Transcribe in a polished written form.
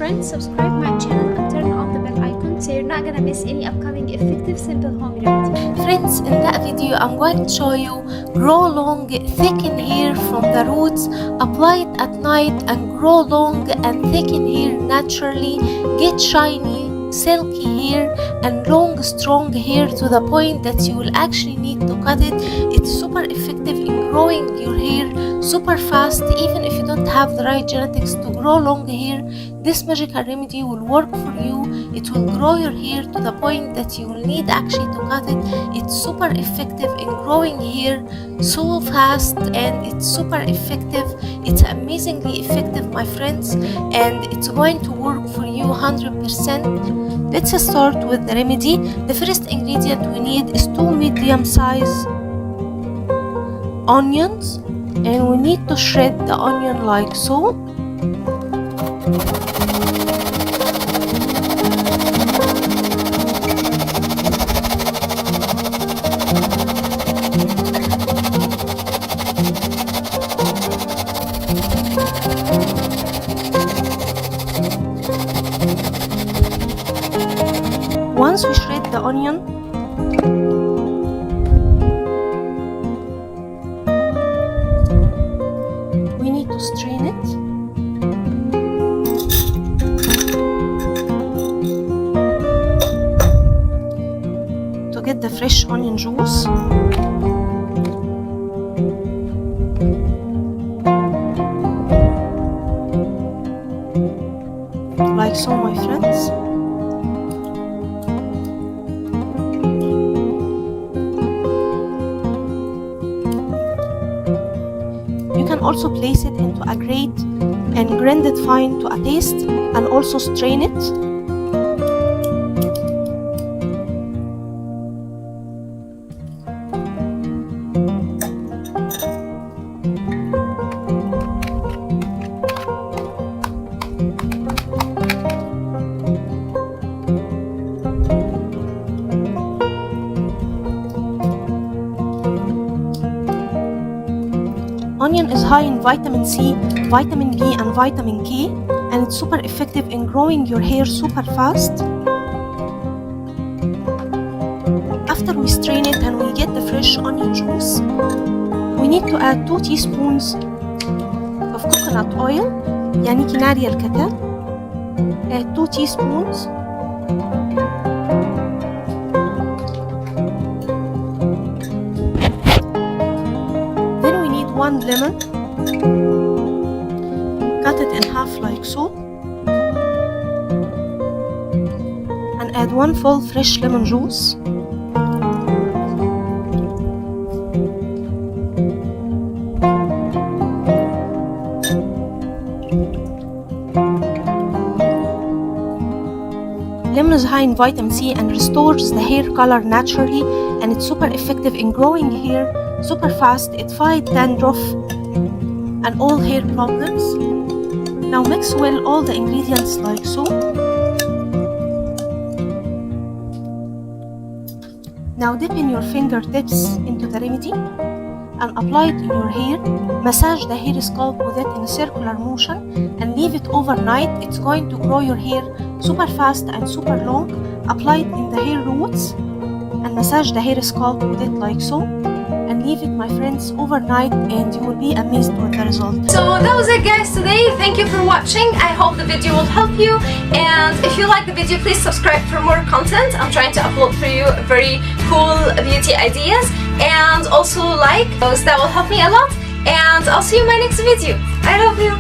friends, subscribe my channel and turn on the bell icon so you're not gonna miss any upcoming effective simple home remedy. Friends, in that video I'm going to show you grow long thicken hair from the roots, apply it at night and grow long and thicken hair naturally, get shiny silky hair and long strong hair to the point that you will actually need to cut it. It's super effective in growing your hair super fast. Even if you don't have the right genetics to grow long hair, this magical remedy will work for you. It will grow your hair to the point that you will need actually to cut it. It's super effective in growing hair so fast, and it's super effective. It's amazingly effective, my friends, and it's going to work for you 100%. Let's start with the remedy. The first ingredient we need is 2 medium-sized onions, and we need to shred the onion like so. Once we shred the onion, we need to strain it. To get the fresh onion juice. Like so, my friends. You can also place it into a grate and grind it fine to a paste, and also strain it. Onion is high in vitamin C, vitamin B and vitamin K, and it's super effective in growing your hair super fast. After we strain it and we get the fresh onion juice, we need to add 2 teaspoons of coconut oil, يعني كناريا الكتل. Add 2 teaspoons. Then we need 1 lemon. Cut it in half like so. And add 1 full fresh lemon juice. Lemon is high in vitamin C and restores the hair color naturally, and it's super effective in growing hair super fast. It fights dandruff and all hair problems. Now mix well all the ingredients like so. Now dip in your fingertips into the remedy and apply it in your hair. Massage the hair scalp with it in a circular motion and leave it overnight. It's going to grow your hair super fast and super long. Apply it in the hair roots and massage the hair scalp with it like so, and leave it, my friends, overnight, and you will be amazed with the result. So that was it, guys, today. Thank you for watching. I hope the video will help you, and if you like the video, please subscribe for more content. I'm trying to upload for you very cool beauty ideas, and also like those. That will help me a lot, and I'll see you in my next video. I love you.